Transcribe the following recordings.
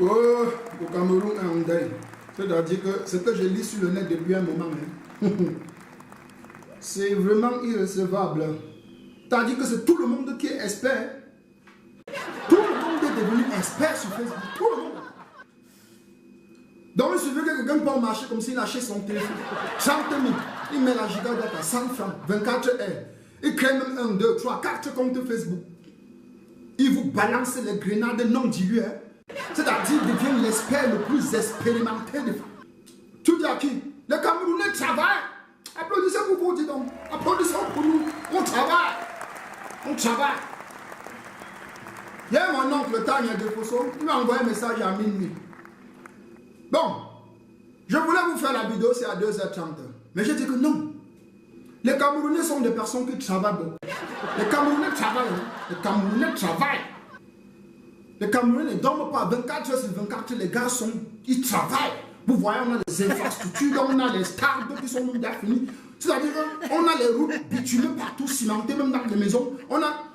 Oh, au Cameroun, un deuil. C'est-à-dire que ce que je lis sur le net depuis un moment, hein, c'est vraiment irrecevable. C'est-à-dire que c'est tout le monde qui est expert. Tout le monde est devenu expert sur Facebook. Tout le monde. Donc il suffit que quelqu'un peut marcher comme s'il achète son téléphone. 30 000. Il met la gigadata à 100 francs, 24 heures. Il crée même 1, 2, 3, 4 comptes Facebook. Il vous balance les grenades non diluées. C'est-à-dire qu'il devient l'expert le plus expérimenté. Tu dis à qui? Les Camerounais travaillent. Applaudissez pour vous, dis donc. Applaudissez pour nous. On travaille. On travaille. Hier, mon oncle Tanya de Fosso, il m'a envoyé un message à minuit. Bon, je voulais vous faire la vidéo, c'est à 2h30. Mais j'ai dit que non. Les Camerounais sont des personnes qui travaillent beaucoup. Les Camerounais travaillent. Les Camerounais travaillent. Les Camerounais ne dorment pas 24 heures sur 24. Les gars ils travaillent. Vous voyez, on a les infrastructures, on a les stars qui sont déjà finis. C'est-à-dire qu'on a les routes bitumées partout, cimentées, même dans les maisons. On a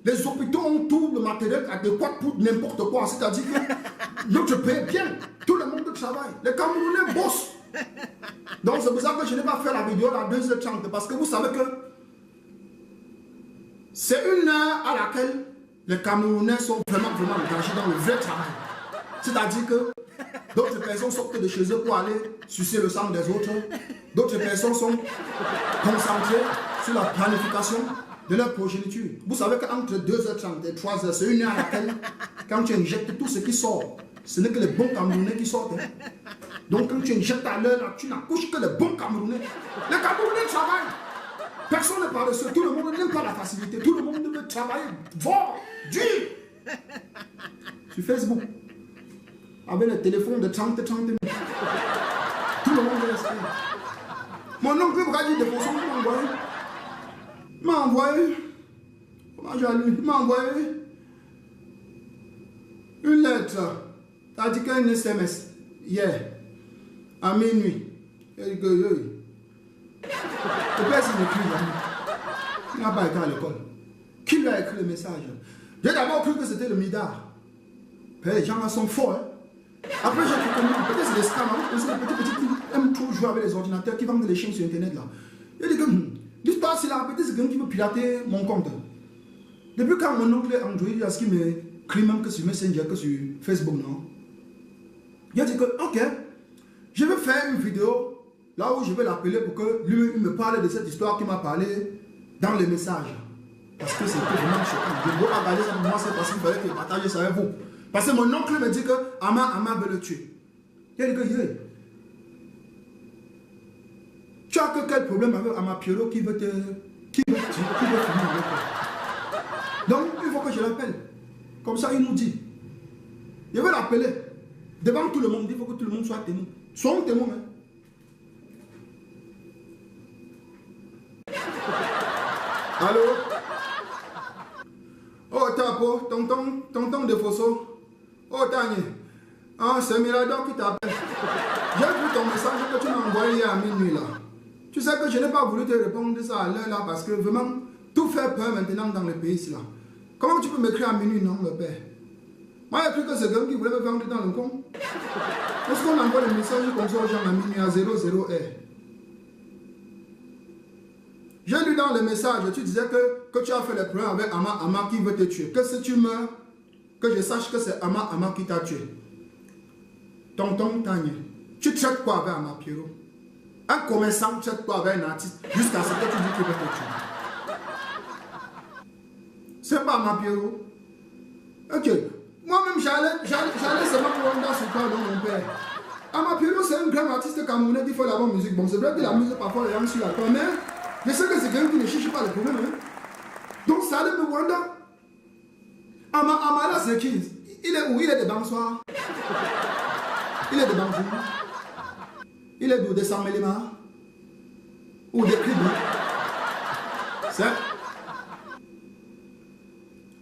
les hôpitaux, ont tout le matériel adéquat pour n'importe quoi. C'est-à-dire que notre pays est bien. Tout le monde travaille. Les Camerounais bossent. Donc c'est pour ça que je n'ai pas fait la vidéo à 2h30. Parce que vous savez que c'est une heure à laquelle les Camerounais sont vraiment engagés dans le vrai travail. C'est-à-dire que d'autres personnes sortent de chez eux pour aller sucer le sang des autres. D'autres personnes sont concentrées sur la planification de leur progéniture. Vous savez qu'entre 2h30 et 3h, c'est une heure à laquelle, quand tu injectes tout ce qui sort, ce n'est que les bons Camerounais qui sortent. Hein. Donc quand tu injectes à l'heure, tu n'accouches que les bons Camerounais. Les Camerounais travaillent. Personne ne parle de ça. Tout le monde n'aime pas la facilité. Tout le monde veut travailler fort, dur. Sur Facebook, avec le téléphone de 30 000. Tout le monde est resté. Mon oncle Brady de Fonson m'a envoyé. Comment j'ai lu? Il m'a envoyé une lettre. T'as dit qu'un SMS hier à minuit. Il dit que le père s'est écrit. Il n'a pas été à l'école. Qui lui a écrit le message? J'ai d'abord cru que c'était le Midar. Les gens là sont forts. Hein? Après j'ai cru que peut-être c'est des scams. Hein? Les petits qui aiment trop jouer avec les ordinateurs, qui vendent les chaînes sur internet là. Il dit que l'histoire c'est là, peut-être c'est quelqu'un qui veut pirater mon compte. Depuis quand mon oncle Android, il y a ce qui me crie même que sur Messenger, que sur Facebook, non? Il a dit que, ok, je vais faire une vidéo là où je vais l'appeler pour que lui il me parle de cette histoire qu'il m'a parlé dans les messages. Parce que c'était vraiment choquant. Je ne veux pas regarder ça pour moi, c'est parce qu'il fallait que je partage ça avec vous. Parce que mon oncle me dit que Ama veut le tuer. Il a dit que, yeah. Tu as que quel problème avec Ama Piero qui veut te... qui veut finir avec toi. Donc, il faut que je l'appelle. Comme ça, il nous dit. Je vais l'appeler. Devant tout le monde, il faut que tout le monde soit témoin. Soyons témoins. Hein. Allô? Oh, Tapo, tonton de Fosso. Oh, Tanya. Ah, c'est Mirador qui t'appelle. J'ai vu ton message que tu m'as envoyé à minuit là. Tu sais que je n'ai pas voulu te répondre ça à l'heure là parce que vraiment, tout fait peur maintenant dans le pays ici là. Comment tu peux m'écrire à minuit, non, le père? Moi, j'ai cru que c'est quelqu'un qui voulait me vendre dans le con. Est-ce qu'on envoie le message comme ça aux gens à minuit à 00 heure? J'ai lu dans le message, tu disais que tu as fait le problème avec Ama qui veut te tuer. Que si tu meurs, que je sache que c'est Ama qui t'a tué. Tonton Tanya, tu traites quoi avec Ama Piero? Un commerçant traite quoi avec un artiste jusqu'à ce que tu dis qu'il veut te tuer. C'est pas Ama Piero. Ok. Moi-même, j'allais seulement pour dans ce cas dans mon père. Ama Piero, c'est un grand artiste camerounais qui fait la bonne musique. Bon, c'est vrai que la musique, parfois, les gens suivent la toi, mais je sais que c'est quelqu'un qui ne cherche pas le problème. Hein. Donc, ça allait me Rwanda. Ama là, c'est qui? Il est où? Il est de Bansoir. Il est de Banjou. Il est d'où? De Samelema. Ou de Kribou. C'est...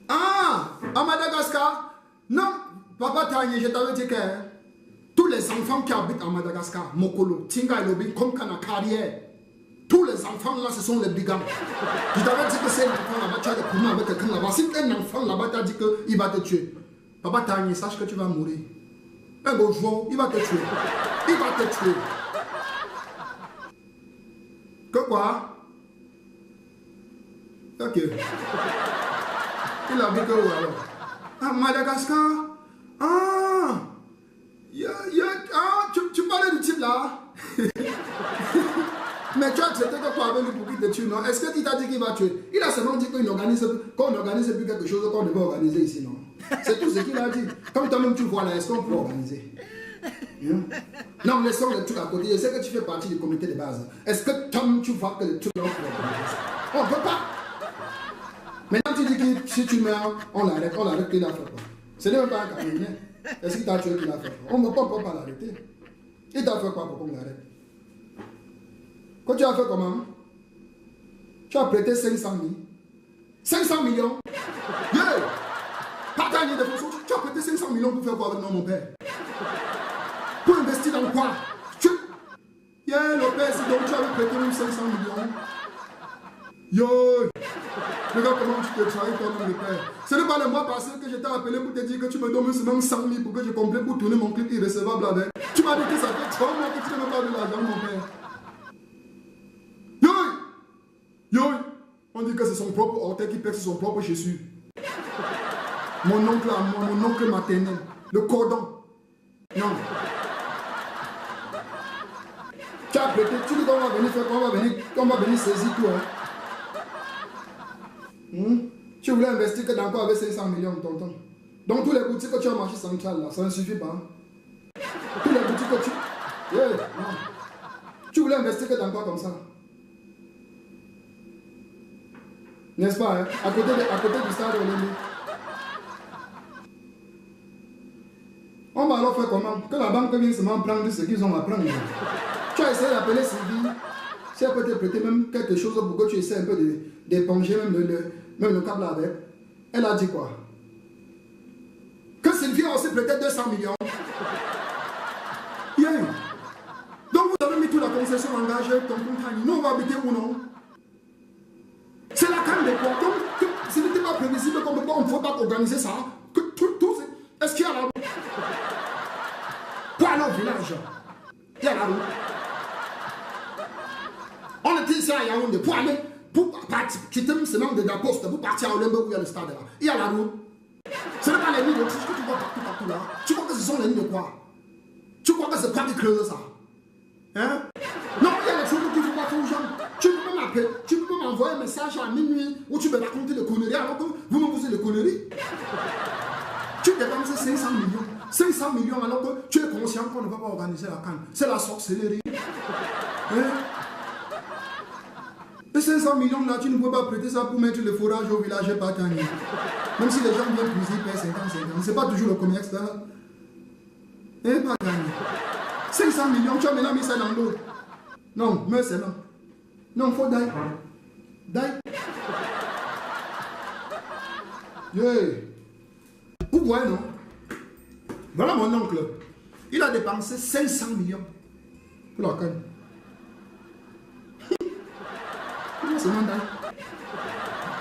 Ah! À Madagascar? Non, Papa Tanya, je t'avais dit que tous les enfants qui habitent à Madagascar, Mokolo, Tinga et Lobi, comme Kana Carrière, tous les enfants là, ce sont les brigands. Je t'avais dit que c'est un enfant là-bas, tu as des problèmes avec quelqu'un là-bas. Si un enfant là-bas t'a dit qu'il va te tuer, Papa Tanya, sache que tu vas mourir. Un beau joueur, il va te tuer. Il va te tuer. Que quoi? Ok. Il a dit que où alors? Ah, Madagascar? Ah! Ah, tu parlais du type là? Mais tu as traité que quoi avec lui pour qu'il te tue, non? Est-ce que tu t'as dit qu'il va tuer? Il a seulement dit qu'on n'organise plus quelque chose qu'on devait organiser ici, non? C'est tout ce qu'il a dit. Comme toi-même tu vois là, est-ce qu'on peut organiser? Non, laissons le truc à côté. Je sais que tu fais partie du comité de base. Est-ce que toi-même tu vois que le truc là, on peut organiser? On ne peut pas. Maintenant tu dis que si tu meurs, on l'arrête qu'il a fait quoi? Ce n'est même pas un Camerounais. Est-ce qu'il t'a tué qu'il a fait quoi? On ne peut pas l'arrêter. Il t'a fait quoi pour qu'on l'arrête? Quand tu as fait comment? Tu as prêté 500 000. 500 millions? Yeah! Pas gagné de fonds. Tu as prêté 500 millions pour faire quoi avec mon père? Pour investir dans quoi? Yeah, le père, c'est donc tu avais prêté même 500 millions. Yo! Regarde comment tu te trahis toi-même le père. Ce n'est pas le mois passé que je t'ai appelé pour te dire que tu me donnes même 100 000 pour que je complète pour tourner mon clip irrecevable avec. Tu m'as dit que ça fait 3 mois que tu n'as même pas vu l'argent de mon père. Yo! On dit que c'est son propre orteil qui perce son propre Jésus. Mon oncle à moi, mon oncle maternel. Le cordon. Non. Tu as prêté, tu dis qu'on va venir faire, qu'on va venir saisir tout. Tu voulais investir que dans quoi avec 500 millions, tonton. Donc tous les boutiques que tu as marché central là, ça ne suffit pas. Tous les boutiques que tu... Yeah, non. Tu voulais investir que dans quoi comme ça? N'est-ce pas, hein? À côté du stade olympique. On va alors faire comment? Que la banque vienne seulement prendre ce qu'ils ont à prendre. Tu as essayé d'appeler Sylvie. Si elle peut te prêter même quelque chose pour que tu essaies un peu d'éponger même le câble avec. Elle a dit quoi? Que Sylvie a aussi prêté 200 millions. Yeah. Donc vous avez mis toute la concession engagée, ton compagnie. Nous on va habiter ou non? C'est la canne de quoi? Donc, ce n'était pas prévisible comme on ne faut pas organiser ça. Que tout est-ce qu'il y a la route? Pour aller au village, il y a la route. On était ici à Yaoundé pour aller, pour partir, quitter même ce manque de la poste, pour partir à Olembe où il y a le stade là. Il y a la route. Ce n'est pas les lignes de triche que tu vois partout là. Tu crois que ce sont les lignes de quoi? Tu crois que c'est quoi qui creuse ça? Hein? Non, il y a les choses qu'il ne faut pas faire aux gens. Tu peux m'envoyer un message à minuit où tu me raconter des conneries alors que vous me posez des conneries. Tu dépenses 500 millions. 500 millions alors que tu es conscient qu'on ne va pas organiser la canne. C'est la sorcellerie. Hein? Et 500 millions là, tu ne peux pas prêter ça pour mettre le forage au village et pas gagner. Même si les gens viennent puiser, ils paient 50. C'est pas toujours le commerce là. Et pas gagner. 500 millions, tu as maintenant mis ça dans l'eau. Non, mais c'est non. Non, il faut d'ail. D'ail. Yeah. Vous voyez, non? Voilà mon oncle. Il a dépensé 500 millions pour la canne. Il va seulement d'ail.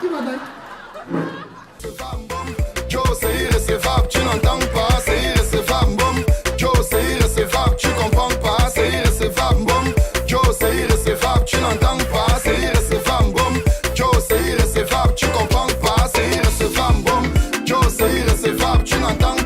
Il va d'ail. Joe, c'est irrécevable, tu n'entends pas, c'est irrécevable, bon. Joe, c'est irrécevable, tu comprends pas, c'est irrécevable, bon. Joe, c'est irrécevable, tu n'entends pas, c'est irrécevable, bon. Joe, c'est irrécevable, tu comprends pas, c'est irrécevable, bon. Joe, c'est irrécevable, tu n'entends pas.